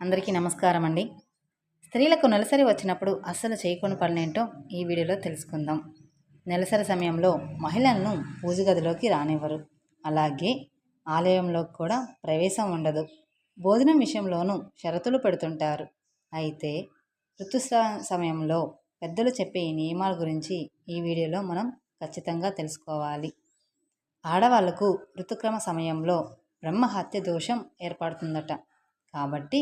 అందరికీ నమస్కారం అండి. స్త్రీలకు నెలసరి వచ్చినప్పుడు అస్సలు చేయకుండా పనులేంటో ఈ వీడియోలో తెలుసుకుందాం. నెలసరి సమయంలో మహిళలను పూజ గదిలోకి రానివ్వరు. అలాగే ఆలయంలోకి కూడా ప్రవేశం ఉండదు. భోజనం విషయంలోనూ షరతులు పెడుతుంటారు. అయితే ఋతుస్రావ సమయంలో పెద్దలు చెప్పే ఈ నియమాల గురించి ఈ వీడియోలో మనం ఖచ్చితంగా తెలుసుకోవాలి. ఆడవాళ్లకు ఋతుక్రమ సమయంలో బ్రహ్మహత్య దోషం ఏర్పడుతుందట. కాబట్టి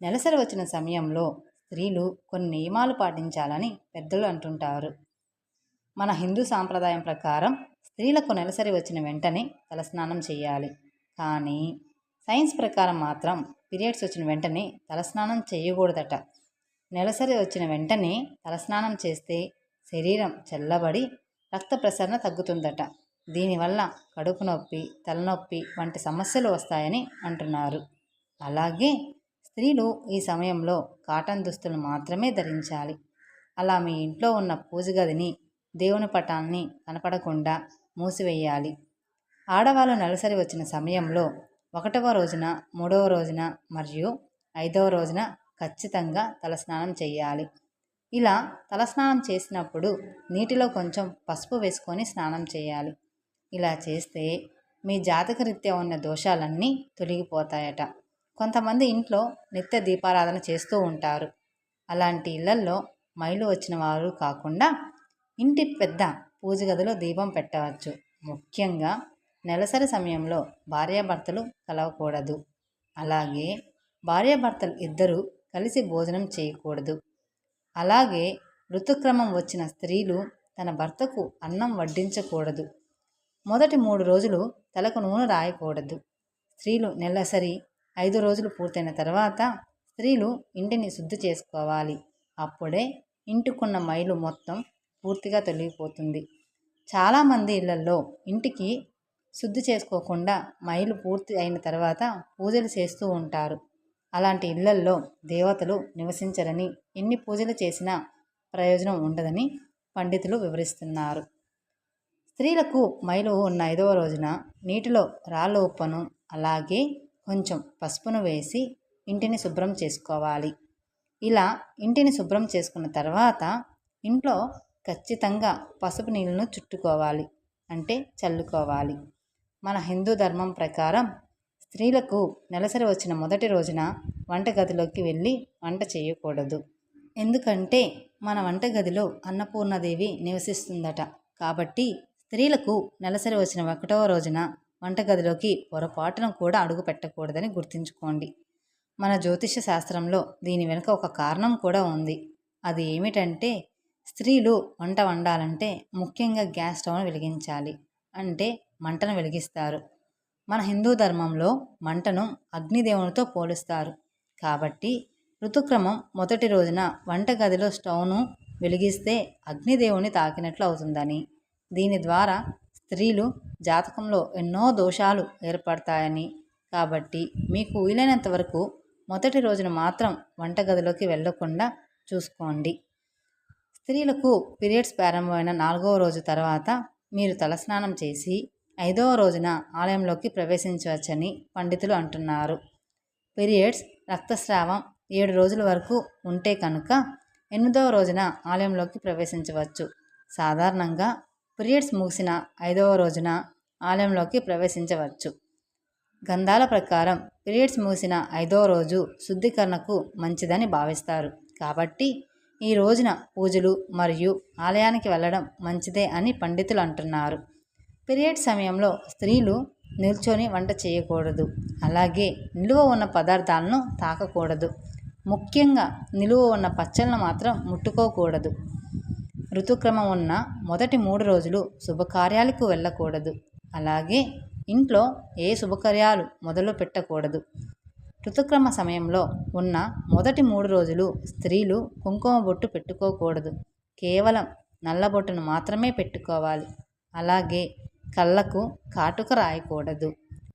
నెలసరి వచ్చిన సమయంలో స్త్రీలు కొన్ని నియమాలు పాటించాలని పెద్దలు అంటుంటారు. మన హిందూ సాంప్రదాయం ప్రకారం స్త్రీలకు నెలసరి వచ్చిన వెంటనే తలస్నానం చేయాలి. కానీ సైన్స్ ప్రకారం మాత్రం పీరియడ్స్ వచ్చిన వెంటనే తలస్నానం చేయకూడదట. నెలసరి వచ్చిన వెంటనే తలస్నానం చేస్తే శరీరం చల్లబడి రక్త ప్రసరణ తగ్గుతుందట. దీనివల్ల కడుపు నొప్పి, తలనొప్పి వంటి సమస్యలు వస్తాయని అంటున్నారు. అలాగే స్త్రీలు ఈ సమయంలో కాటన్ దుస్తులు మాత్రమే ధరించాలి. అలా మీ ఇంట్లో ఉన్న పూజ గదిని, దేవుని పటాన్ని కనపడకుండా మూసివేయాలి. ఆడవాళ్ళు నెలసరి వచ్చిన సమయంలో 1వ రోజున, 3వ రోజున మరియు 5వ రోజున ఖచ్చితంగా తలస్నానం చేయాలి. ఇలా తలస్నానం చేసినప్పుడు నీటిలో కొంచెం పసుపు వేసుకొని స్నానం చేయాలి. ఇలా చేస్తే మీ జాతకరీత్యా ఉన్న దోషాలన్నీ తొలగిపోతాయట. కొంతమంది ఇంట్లో నిత్య దీపారాధన చేస్తూ ఉంటారు. అలాంటి ఇళ్లల్లో మైలు వచ్చిన వారు కాకుండా ఇంటి పెద్ద పూజ గదిలో దీపం పెట్టవచ్చు. ముఖ్యంగా నెలసరి సమయంలో భార్యాభర్తలు కలవకూడదు. అలాగే భార్యాభర్తలు ఇద్దరూ కలిసి భోజనం చేయకూడదు. అలాగే ఋతుక్రమం వచ్చిన స్త్రీలు తన భర్తకు అన్నం వడ్డించకూడదు. మొదటి 3 రోజులు తలకు నూనె రాయకూడదు. స్త్రీలు నెలసరి 5 రోజులు పూర్తయిన తర్వాత స్త్రీలు ఇంటిని శుద్ధి చేసుకోవాలి. అప్పుడే ఇంటికున్న మైలు మొత్తం పూర్తిగా తొలగిపోతుంది. చాలామంది ఇళ్లలో ఇంటికి శుద్ధి చేసుకోకుండా మైలు పూర్తి అయిన తర్వాత పూజలు చేస్తూ ఉంటారు. అలాంటి ఇళ్లల్లో దేవతలు నివసించరని, ఎన్ని పూజలు చేసినా ప్రయోజనం ఉండదని పండితులు వివరిస్తున్నారు. స్త్రీలకు మైలు ఉన్న 5వ రోజున నీటిలో రాళ్ళ ఉప్పను అలాగే కొంచెం పసుపును వేసి ఇంటిని శుభ్రం చేసుకోవాలి. ఇలా ఇంటిని శుభ్రం చేసుకున్న తర్వాత ఇంట్లో ఖచ్చితంగా పసుపు నీళ్ళను చుట్టుకోవాలి, అంటే చల్లుకోవాలి. మన హిందూ ధర్మం ప్రకారం స్త్రీలకు నెలసరి వచ్చిన మొదటి రోజున వంటగదిలోకి వెళ్ళి వంట చేయకూడదు. ఎందుకంటే మన వంటగదిలో అన్నపూర్ణాదేవి నివసిస్తుందట. కాబట్టి స్త్రీలకు నెలసరి వచ్చిన 1వ రోజున వంటగదిలోకి పొరపాటున కూడా అడుగు పెట్టకూడదని గుర్తుంచుకోండి. మన జ్యోతిష శాస్త్రంలో దీని వెనుక ఒక కారణం కూడా ఉంది. అది ఏమిటంటే స్త్రీలు వంట వండాలంటే ముఖ్యంగా గ్యాస్ స్టవ్ను వెలిగించాలి, అంటే మంటను వెలిగిస్తారు. మన హిందూ ధర్మంలో మంటను అగ్నిదేవునితో పోలుస్తారు. కాబట్టి ఋతుక్రమం మొదటి రోజున వంటగదిలో స్టవ్ను వెలిగిస్తే అగ్నిదేవుని తాకినట్లు అవుతుందని, దీని ద్వారా స్త్రీలు జాతకంలో ఎన్నో దోషాలు ఏర్పడతాయని, కాబట్టి మీకు వీలైనంత వరకు మొదటి రోజున మాత్రం వంటగదిలోకి వెళ్లకుండా చూసుకోండి. స్త్రీలకు పీరియడ్స్ ప్రారంభమైన 4వ రోజు తర్వాత మీరు తలస్నానం చేసి 5వ రోజున ఆలయంలోకి ప్రవేశించవచ్చని పండితులు అంటున్నారు. పీరియడ్స్ రక్తస్రావం 7 రోజుల వరకు ఉంటే కనుక 8వ రోజున ఆలయంలోకి ప్రవేశించవచ్చు. సాధారణంగా పీరియడ్స్ ముగిసిన 5వ రోజున ఆలయంలోకి ప్రవేశించవచ్చు. గంధాల ప్రకారం పీరియడ్స్ ముగిసిన 5వ రోజు శుద్ధీకరణకు మంచిదని భావిస్తారు. కాబట్టి ఈ రోజున పూజలు మరియు ఆలయానికి వెళ్ళడం మంచిదే అని పండితులు అంటున్నారు. పీరియడ్ సమయంలో స్త్రీలు నిల్చొని వంట చేయకూడదు. అలాగే నిలువ ఉన్న పదార్థాలను తాకకూడదు. ముఖ్యంగా నిలువ ఉన్న పచ్చళ్ళను మాత్రం ముట్టుకోకూడదు. ఋతుక్రమం ఉన్న మొదటి 3 రోజులు శుభకార్యాలకు వెళ్ళకూడదు. అలాగే ఇంట్లో ఏ శుభకార్యాలు మొదలు పెట్టకూడదు. ఋతుక్రమ సమయంలో ఉన్న మొదటి 3 రోజులు స్త్రీలు కుంకుమ బొట్టు పెట్టుకోకూడదు. కేవలం నల్లబొట్టును మాత్రమే పెట్టుకోవాలి. అలాగే కళ్ళకు కాటుక రాయకూడదు,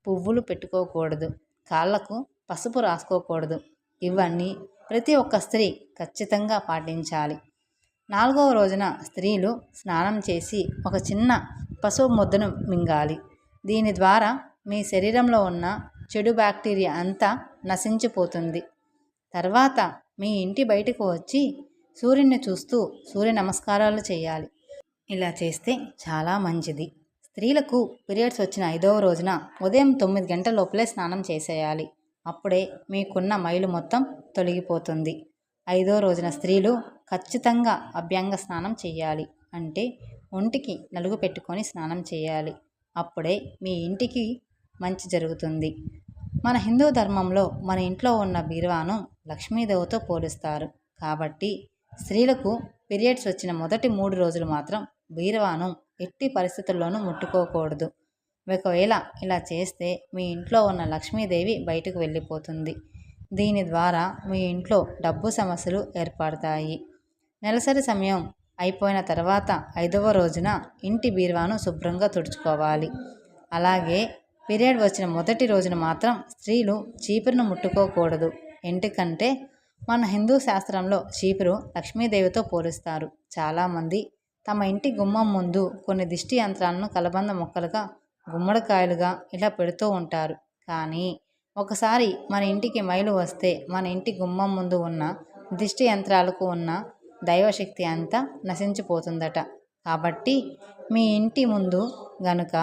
పువ్వులు పెట్టుకోకూడదు, కాళ్ళకు పసుపు రాసుకోకూడదు. ఇవన్నీ ప్రతి ఒక్క స్త్రీ ఖచ్చితంగా పాటించాలి. 4వ రోజున స్త్రీలు స్నానం చేసి ఒక చిన్న పసుపు ముద్దను మింగాలి. దీని ద్వారా మీ శరీరంలో ఉన్న చెడు బ్యాక్టీరియా అంతా నశించిపోతుంది. తర్వాత మీ ఇంటి బయటకు వచ్చి సూర్యుని చూస్తూ సూర్య నమస్కారాలు చేయాలి. ఇలా చేస్తే చాలా మంచిది. స్త్రీలకు పీరియడ్స్ వచ్చిన 5వ రోజున ఉదయం 9 గంటల లోపలే స్నానం చేసేయాలి. అప్పుడే మీకున్న మైలు మొత్తం తొలగిపోతుంది. 5వ రోజున స్త్రీలు ఖచ్చితంగా అభ్యంగ స్నానం చేయాలి. అంటే ఒంటికి నలుగు పెట్టుకొని స్నానం చేయాలి. అప్పుడే మీ ఇంటికి మంచి జరుగుతుంది. మన హిందూ ధర్మంలో మన ఇంట్లో ఉన్న బీరువాను లక్ష్మీదేవితో పోలుస్తారు. కాబట్టి స్త్రీలకు పీరియడ్స్ వచ్చిన మొదటి 3 రోజులు మాత్రం బీరువాను ఎట్టి పరిస్థితుల్లోనూ ముట్టుకోకూడదు. ఒకవేళ ఇలా చేస్తే మీ ఇంట్లో ఉన్న లక్ష్మీదేవి బయటకు వెళ్ళిపోతుంది. దీని ద్వారా మీ ఇంట్లో డబ్బు సమస్యలు ఏర్పడతాయి. నెలసరి సమయం అయిపోయిన తర్వాత 5వ రోజున ఇంటి బీరువాను శుభ్రంగా తుడుచుకోవాలి. అలాగే పీరియడ్ వచ్చిన మొదటి రోజున మాత్రం స్త్రీలు చీపురును ముట్టుకోకూడదు. ఎందుకంటే మన హిందూ శాస్త్రంలో చీపురు లక్ష్మీదేవితో పోలుస్తారు. చాలామంది తమ ఇంటి గుమ్మం ముందు కొన్ని దిష్టి యంత్రాలను కలబంద మొక్కలుగా, గుమ్మడికాయలుగా ఇలా పెడుతూ ఉంటారు. కానీ ఒకసారి మన ఇంటికి మైలు వస్తే మన ఇంటి గుమ్మం ముందు ఉన్న దిష్టి యంత్రాలకు ఉన్న దైవశక్తి అంతా నశించిపోతుందట. కాబట్టి మీ ఇంటి ముందు గనుక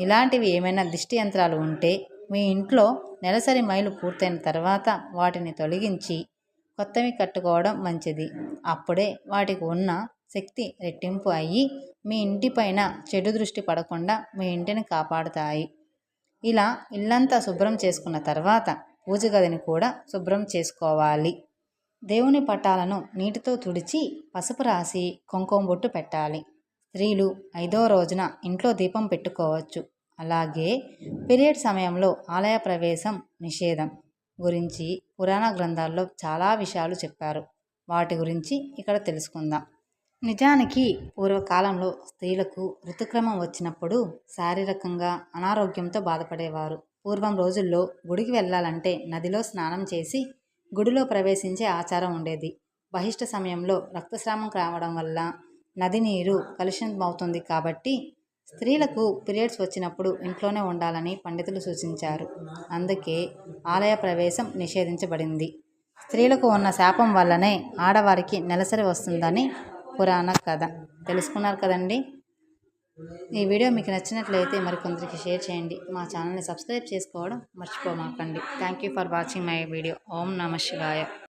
ఇలాంటివి ఏమైనా దిష్టి యంత్రాలు ఉంటే మీ ఇంట్లో నెలసరి మైలు పూర్తయిన తర్వాత వాటిని తొలగించి కొత్తవి కట్టుకోవడం మంచిది. అప్పుడే వాటికి ఉన్న శక్తి రెట్టింపు అయ్యి మీ ఇంటిపైన చెడు దృష్టి పడకుండా మీ ఇంటిని కాపాడుతాయి. ఇలా ఇల్లంతా శుభ్రం చేసుకున్న తర్వాత పూజ గదిని కూడా శుభ్రం చేసుకోవాలి. దేవుని పటాలను నీటితో తుడిచి పసుపు రాసి కుంకుమ బొట్టు పెట్టాలి. స్త్రీలు 5వ రోజున ఇంట్లో దీపం పెట్టుకోవచ్చు. అలాగే పీరియడ్ సమయంలో ఆలయ ప్రవేశం నిషేధం గురించి పురాణ గ్రంథాల్లో చాలా విషయాలు చెప్పారు. వాటి గురించి ఇక్కడ తెలుసుకుందాం. నిజానికి పూర్వకాలంలో స్త్రీలకు ఋతుక్రమం వచ్చినప్పుడు శారీరకంగా అనారోగ్యంతో బాధపడేవారు. పూర్వం రోజుల్లో గుడికి వెళ్ళాలంటే నదిలో స్నానం చేసి గుడిలో ప్రవేశించే ఆచారం ఉండేది. బహిష్ట సమయంలో రక్తస్రావం రావడం వల్ల నది నీరు కలుషితమవుతుంది. కాబట్టి స్త్రీలకు పీరియడ్స్ వచ్చినప్పుడు ఇంట్లోనే ఉండాలని పండితులు సూచించారు. అందుకే ఆలయ ప్రవేశం నిషేధించబడింది. స్త్రీలకు ఉన్న శాపం వల్లనే ఆడవారికి నెలసరి వస్తుందని పురాణ కథ. తెలుసుకున్నారు కదండి. ఈ వీడియో మీకు నచ్చినట్లయితే మరికొందరికి షేర్ చేయండి. మా ఛానల్ని సబ్స్క్రైబ్ చేసుకోవడం మర్చిపోమాకండి. Thank you for watching my video. ఓం నమః శివాయ.